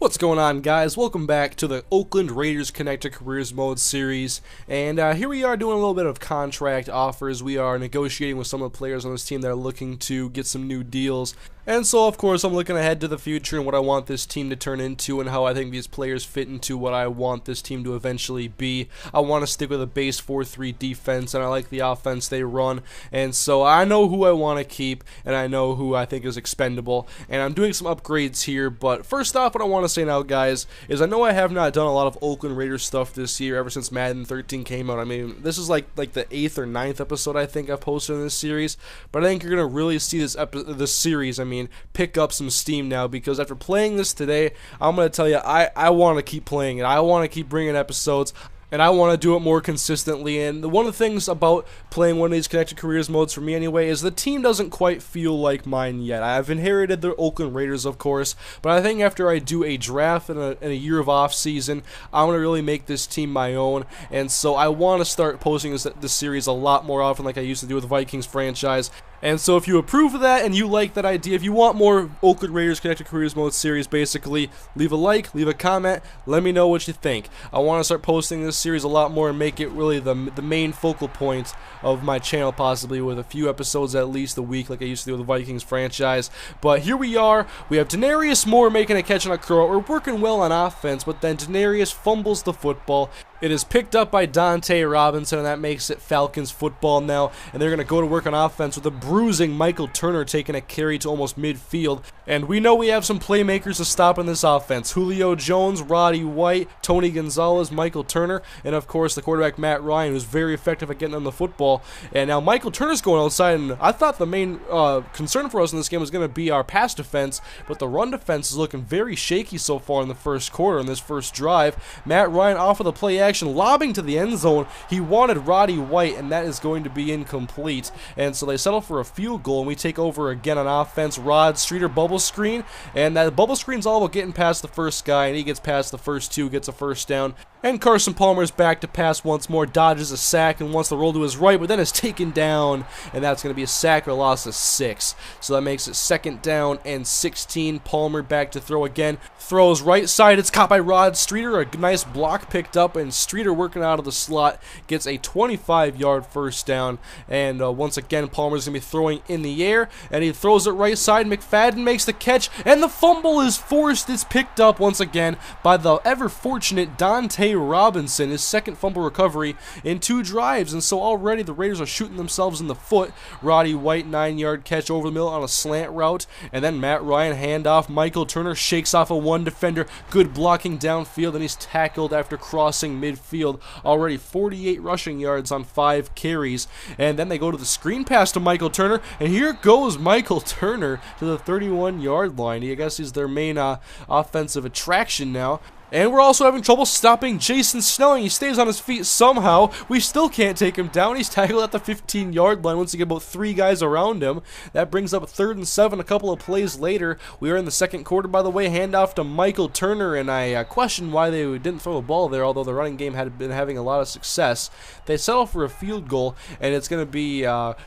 What's going on, guys? Welcome back to the Oakland Raiders Connect to Careers Mode series, and here we are doing a little bit of contract offers. We are negotiating with some of the players on this team that are looking to get some new deals, and so of course I'm looking ahead to the future and what I want this team to turn into and how I think these players fit into what I want this team to eventually be. I want to stick with a base 4-3 defense, and I like the offense they run, and so I know who I want to keep and I know who I think is expendable, and I'm doing some upgrades here. But first off, what I want to say now, guys, is I know I have not done a lot of Oakland Raiders stuff this year ever since Madden 13 came out. I mean, this is like the 8th or 9th episode I think I've posted in this series, but I think you're gonna really see this series, pick up some steam now, because after playing this today, I'm gonna tell you I want to keep playing it. I want to keep bringing episodes, and I want to do it more consistently. And one of the things about playing one of these Connected Careers modes for me anyway is the team doesn't quite feel like mine yet. I've inherited the Oakland Raiders, of course, but I think after I do a draft and a year of off season, I'm going to really make this team my own. And so I want to start posting this series a lot more often like I used to do with the Vikings franchise. And so if you approve of that and you like that idea, if you want more Oakland Raiders Connected Careers Mode series, basically, leave a like, leave a comment, let me know what you think. I want to start posting this series a lot more and make it really the main focal point of my channel, possibly with a few episodes at least a week like I used to do with the Vikings franchise. But here we are. We have Denarius Moore making a catch on a curl. We're working well on offense, but then Denarius fumbles the football. It is picked up by Dante Robinson, and that makes it Falcons football now, and they're going to go to work on offense with a bruising Michael Turner taking a carry to almost midfield. And we know we have some playmakers to stop in this offense: Julio Jones, Roddy White, Tony Gonzalez, Michael Turner, and of course the quarterback Matt Ryan, who's very effective at getting on the football. And now Michael Turner's going outside, and I thought the main concern for us in this game was going to be our pass defense, but the run defense is looking very shaky so far in the first quarter, in this first drive. Matt Ryan off of the play action, lobbing to the end zone. He wanted Roddy White, and that is going to be incomplete. And so they settle for a field goal, and we take over again on offense. Rod Streeter bubble screen, and that bubble screen's all about getting past the first guy, and he gets past the first two, gets a first down. And Carson Palmer's back to pass once more, dodges a sack and wants to roll to his right, but then is taken down, and that's going to be a sack or a loss of 6. So that makes it 2nd down and 16. Palmer back to throw again, throws right side, it's caught by Rod Streeter, a nice block picked up, and Streeter working out of the slot gets a 25-yard first down. And once again, Palmer's going to be throwing in the air, and he throws it right side. McFadden makes the catch, and the fumble is forced. It's picked up once again by the ever-fortunate Dante Robinson, his 2nd fumble recovery in 2 drives, and so already the Raiders are shooting themselves in the foot. Roddy White 9-yard catch over the middle on a slant route, and then Matt Ryan handoff. Michael Turner shakes off a 1 defender, good blocking downfield, and he's tackled after crossing midfield. Already 48 rushing yards on 5 carries, and then they go to the screen pass to Michael Turner, and here goes Michael Turner to the 31-yard line. I guess he's their main offensive attraction now. And we're also having trouble stopping Jason Snelling. He stays on his feet somehow. We still can't take him down. He's tackled at the 15-yard line once you get about 3 guys around him. That brings up 3rd and 7 a couple of plays later. We are in the 2nd quarter, by the way. Handoff to Michael Turner, and I question why they didn't throw the ball there, although the running game had been having a lot of success. They settle for a field goal, and it's going to be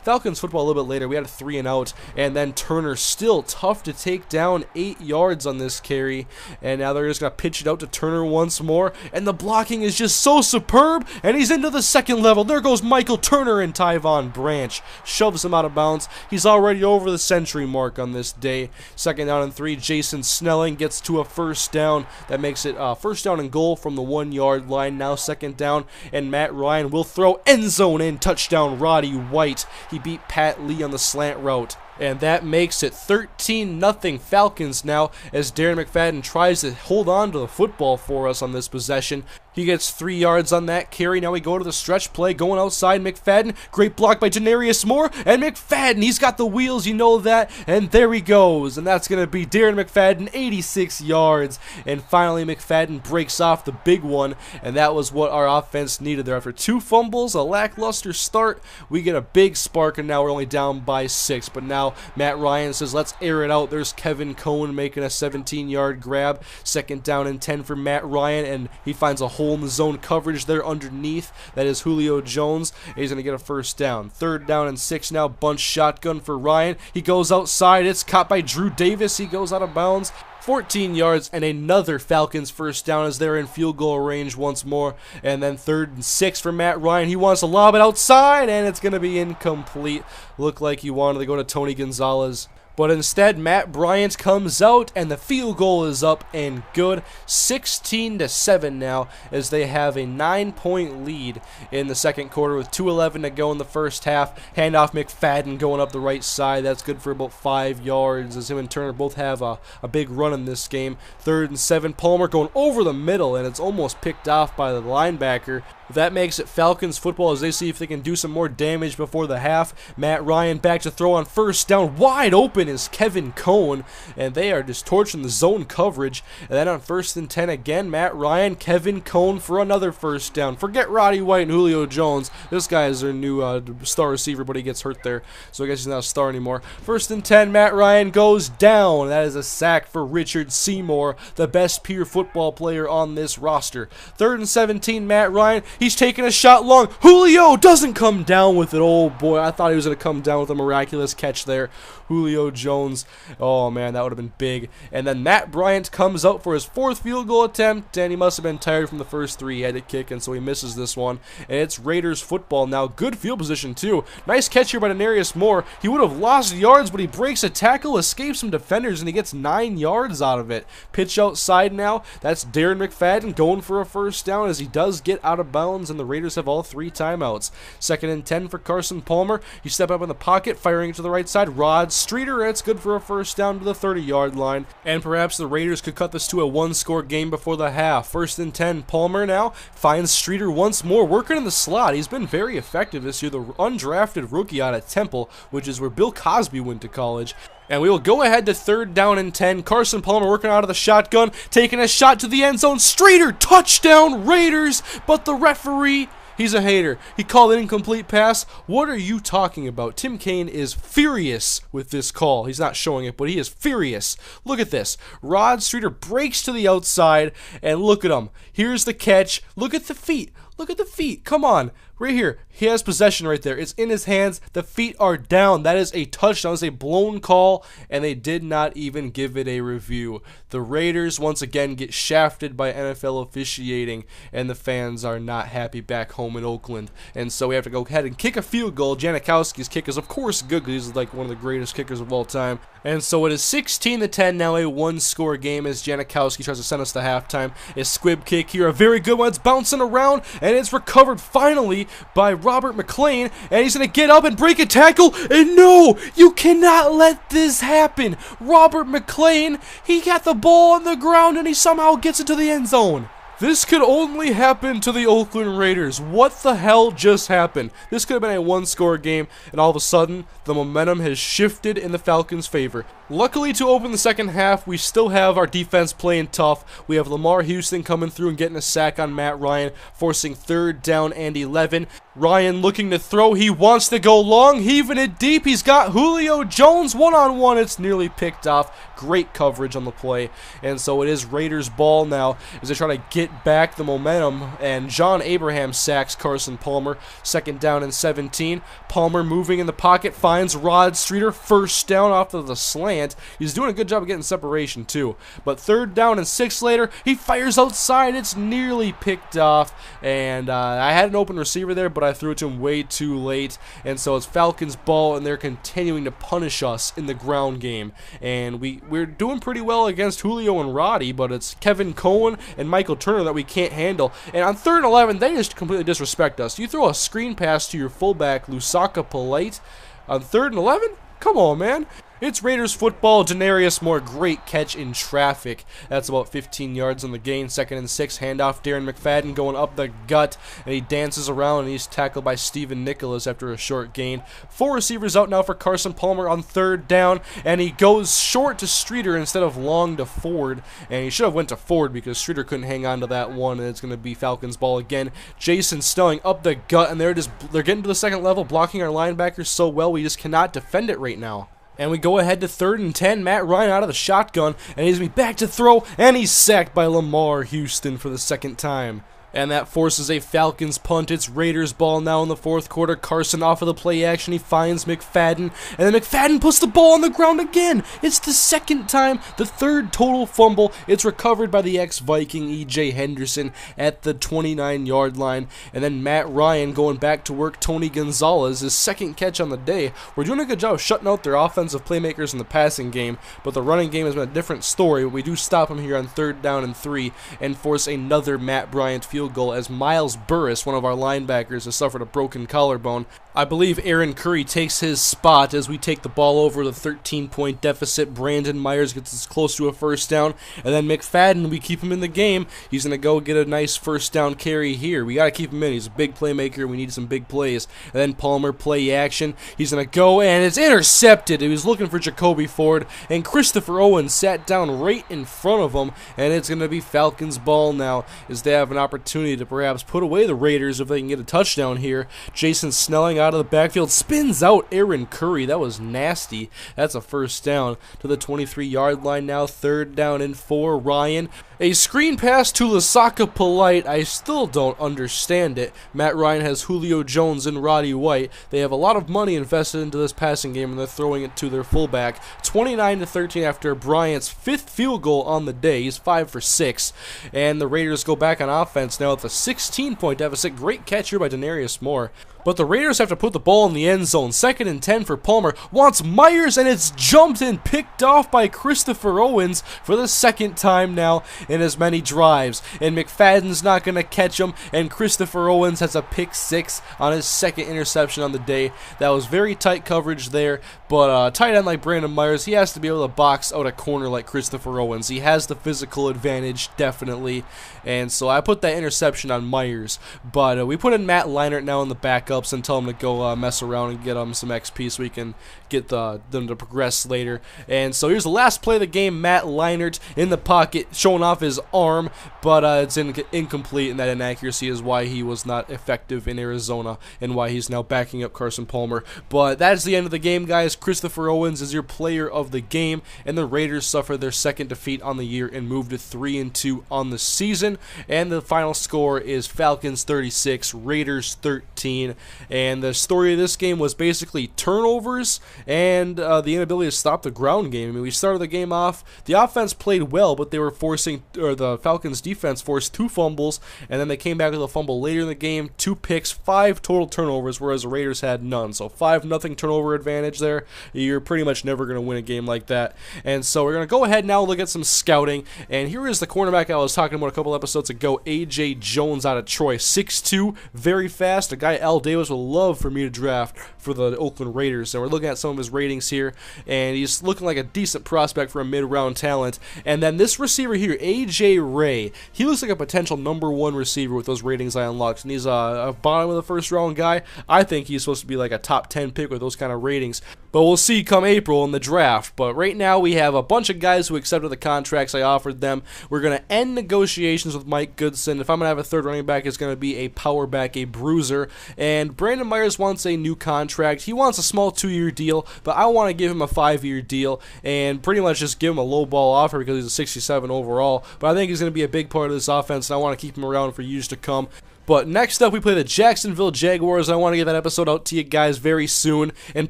Falcons football a little bit later. We had a 3 and out, and then Turner still tough to take down, 8 yards on this carry, and now they're just going to pitch it out to Turner once more, and the blocking is just so superb, and he's into the 2nd level. There goes Michael Turner, and Tyvon Branch shoves him out of bounds. He's already over the century mark on this day. 2nd down and 3. Jason Snelling gets to a first down. That makes it first down and goal from the 1-yard line. Now 2nd down, and Matt Ryan will throw end zone in. Touchdown Roddy White. He beat Pat Lee on the slant route. And that makes it 13-0 Falcons now, as Darren McFadden tries to hold on to the football for us on this possession. He gets 3 yards on that carry. Now we go to the stretch play, going outside. McFadden, great block by Denarius Moore, and McFadden, he's got the wheels, you know that, and there he goes, and that's going to be Darren McFadden, 86 yards, and finally McFadden breaks off the big one, and that was what our offense needed there. After 2 fumbles, a lackluster start, we get a big spark, and now we're only down by 6, but now Matt Ryan says, let's air it out. There's Kevin Cohn making a 17-yard grab. 2nd down and 10 for Matt Ryan, and he finds a hole in the zone coverage there underneath. That is Julio Jones. He's going to get a first down. 3rd down and 6 now. Bunch shotgun for Ryan. He goes outside. It's caught by Drew Davis. He goes out of bounds. 14 yards and another Falcons first down as they're in field goal range once more. And then 3rd and 6 for Matt Ryan. He wants to lob it outside, and it's going to be incomplete. Looked like he wanted to go to Tony Gonzalez. But instead, Matt Bryant comes out, and the field goal is up and good. 16-7 now, as they have a 9-point lead in the second quarter with 2:11 to go in the first half. Handoff McFadden going up the right side. That's good for about 5 yards, as him and Turner both have a big run in this game. 3rd and 7, Palmer going over the middle, and it's almost picked off by the linebacker. That makes it Falcons football as they see if they can do some more damage before the half. Matt Ryan back to throw on first down. Wide open is Kevin Cohn, and they are just torching the zone coverage. And then on 1st and 10 again, Matt Ryan, Kevin Cohn for another first down. Forget Roddy White and Julio Jones. This guy is their new star receiver, but he gets hurt there, so I guess he's not a star anymore. 1st and 10, Matt Ryan goes down. That is a sack for Richard Seymour, the best pure football player on this roster. 3rd and 17, Matt Ryan. He's taking a shot long. Julio doesn't come down with it. Oh, boy. I thought he was going to come down with a miraculous catch there. Julio Jones. Oh, man, that would have been big. And then Matt Bryant comes out for his 4th field goal attempt, and he must have been tired from the first 3 he had to kick, and so he misses this one. And it's Raiders football now. Good field position, too. Nice catch here by Denarius Moore. He would have lost yards, but he breaks a tackle, escapes some defenders, and he gets 9 yards out of it. Pitch outside now. That's Darren McFadden going for a first down as he does get out of bounds, and the Raiders have all 3 timeouts. 2nd and 10 for Carson Palmer. He step up in the pocket, firing to the right side. Rod Streeter, and it's good for a first down to the 30-yard line. And perhaps the Raiders could cut this to a 1-score game before the half. 1st and 10, Palmer now finds Streeter once more, working in the slot. He's been very effective this year, the undrafted rookie out of Temple, which is where Bill Cosby went to college. And we will go ahead to 3rd down and 10. Carson Palmer working out of the shotgun, taking a shot to the end zone. Streeter, touchdown Raiders, but the referee, he's a hater. He called an incomplete pass. What are you talking about? Tim Kaine is furious with this call. He's not showing it, but he is furious. Look at this. Rod Streeter breaks to the outside, and look at him. Here's the catch. Look at the feet. Look at the feet. Come on. Right here. He has possession right there. It's in his hands. The feet are down. That is a touchdown. It's a blown call, and they did not even give it a review. The Raiders once again get shafted by NFL officiating, and the fans are not happy back home in Oakland. And so we have to go ahead and kick a field goal. Janikowski's kick is, of course, good because he's like one of the greatest kickers of all time. And so it is 16-10 now, a 1-score game as Janikowski tries to send us to halftime. A squib kick here, a very good one. It's bouncing around, and it's recovered finally by Robert McClain, and he's going to get up and break a tackle, and no, you cannot let this happen. Robert McClain, he got the ball on the ground, and he somehow gets into the end zone. This could only happen to the Oakland Raiders. What the hell just happened? This could have been a 1-score game, and all of a sudden, the momentum has shifted in the Falcons' favor. Luckily, to open the second half, we still have our defense playing tough. We have Lamar Houston coming through and getting a sack on Matt Ryan, forcing 3rd down and 11. Ryan looking to throw. He wants to go long, heaving it deep. He's got Julio Jones one-on-one. It's nearly picked off. Great coverage on the play. And so it is Raiders ball now as they try to get back the momentum. And John Abraham sacks Carson Palmer. 2nd down and 17. Palmer moving in the pocket, finds Rod Streeter. 1st down off of the slant. He's doing a good job of getting separation too. But 3rd down and 6 later, he fires outside. It's nearly picked off. And I had an open receiver there, but I threw it to him way too late. And so it's Falcons ball, and they're continuing to punish us in the ground game. And we're doing pretty well against Julio and Roddy, but it's Kevin Cohen and Michael Turner that we can't handle. And on 3rd and 11, they just completely disrespect us. You throw a screen pass to your fullback, Lusaka Polite, on 3rd and 11? Come on, man. It's Raiders football. Denarius Moore, great catch in traffic. That's about 15 yards on the gain. 2nd and 6, handoff Darren McFadden going up the gut, and he dances around, and he's tackled by Steven Nicholas after a short gain. 4 receivers out now for Carson Palmer on 3rd down, and he goes short to Streeter instead of long to Ford, and he should have went to Ford because Streeter couldn't hang on to that one, and it's going to be Falcons ball again. Jason Stelling up the gut, and they're getting to the second level, blocking our linebackers so well we just cannot defend it right now. And we go ahead to 3rd and 10. Matt Ryan out of the shotgun, and he's going to be back to throw, and he's sacked by Lamar Houston for the 2nd time. And that forces a Falcons punt. It's Raiders ball now in the fourth quarter. Carson off of the play action. He finds McFadden. And then McFadden puts the ball on the ground again. It's the second time, the third total fumble. It's recovered by the ex-Viking E.J. Henderson at the 29-yard line. And then Matt Ryan going back to work. Tony Gonzalez, his second catch on the day. We're doing a good job of shutting out their offensive playmakers in the passing game, but the running game has been a different story. We do stop him here on 3rd down and 3 and force another Matt Bryant field goal as Miles Burris, one of our linebackers, has suffered a broken collarbone. I believe Aaron Curry takes his spot as we take the ball over the 13-point deficit. Brandon Myers gets us close to a first down, and then McFadden, we keep him in the game. He's going to go get a nice first down carry here. We got to keep him in. He's a big playmaker. We need some big plays. And then Palmer play action. He's going to go, and it's intercepted. He was looking for Jacoby Ford, and Christopher Owens sat down right in front of him, and it's going to be Falcons ball now as they have an opportunity to perhaps put away the Raiders if they can get a touchdown here. Jason Snelling out of the backfield spins out Aaron Curry. That was nasty. That's a first down to the 23-yard line now. 3rd down and 4. Ryan. A screen pass to Lasaka Polite. I still don't understand it. Matt Ryan has Julio Jones and Roddy White. They have a lot of money invested into this passing game, and they're throwing it to their fullback. 29-13 after Bryant's 5th field goal on the day. He's 5 for 6. And the Raiders go back on offense now with a 16-point deficit. Great catch here by Denarius Moore. But the Raiders have to put the ball in the end zone. 2nd and 10 for Palmer. Wants Myers, and it's jumped and picked off by Christopher Owens for the 2nd time now in as many drives. And McFadden's not going to catch him, and Christopher Owens has a pick 6 on his 2nd interception on the day. That was very tight coverage there, but tight end like Brandon Myers, he has to be able to box out a corner like Christopher Owens. He has the physical advantage, definitely. And so I put that interception on Myers. But we put in Matt Leinart now in the backups and tell him to go mess around and get some XP so we can get them to progress later. And so here's the last play of the game. Matt Leinart in the pocket showing off his arm, but it's incomplete, and that inaccuracy is why he was not effective in Arizona and why he's now backing up Carson Palmer. But that's the end of the game, guys. Christopher Owens is your player of the game, and the Raiders suffer their 2nd defeat on the year and move to 3-2 on the season. And the final score is Falcons 36, Raiders 13. And the story of this game was basically turnovers and the inability to stop the ground game. I mean, we started the game off, the offense played well, but they were the Falcons defense forced 2 fumbles, and then they came back with a fumble later in the game, 2 picks, 5 total turnovers, whereas the Raiders had none. So 5-0 turnover advantage there. You're pretty much never going to win a game like that. And so we're going to go ahead now and look at some scouting, and here is the cornerback I was talking about a couple episodes ago, A.J. Jones out of Troy, 6'2", very fast, a guy Al Davis will love for me to draft for the Oakland Raiders. And we're looking at some of his ratings here, and he's looking like a decent prospect for a mid-round talent. And then this receiver here, A.J. Ray, he looks like a potential #1 receiver with those ratings I unlocked, and he's a bottom of the first round guy. I think he's supposed to be like a top 10 pick with those kind of ratings, but we'll see come April in the draft. But right now we have a bunch of guys who accepted the contracts I offered them. We're going to end negotiations with Mike Goodson. If I'm going to have a 3rd running back, it's going to be a power back, a bruiser. And Brandon Myers wants a new contract. He wants a small 2-year deal, but I want to give him a 5-year deal and pretty much just give him a low ball offer because he's a 67 overall. But I think he's going to be a big part of this offense, and I want to keep him around for years to come. But next up, we play the Jacksonville Jaguars. I want to get that episode out to you guys very soon, and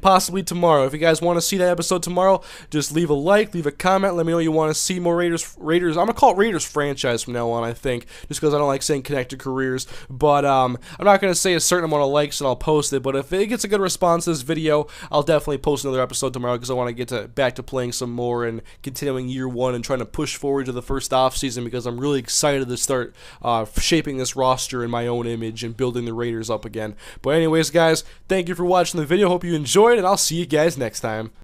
possibly tomorrow. If you guys want to see that episode tomorrow, just leave a like, leave a comment, let me know you want to see more Raiders. I'm going to call it Raiders franchise from now on, I think, just because I don't like saying connected careers. But I'm not going to say a certain amount of likes and I'll post it, but if it gets a good response to this video, I'll definitely post another episode tomorrow because I want to get back to playing some more and continuing year 1 and trying to push forward to the first offseason because I'm really excited to start shaping this roster in my own image and building the Raiders up again. But anyways, guys, thank you for watching the video. Hope you enjoyed, and I'll see you guys next time.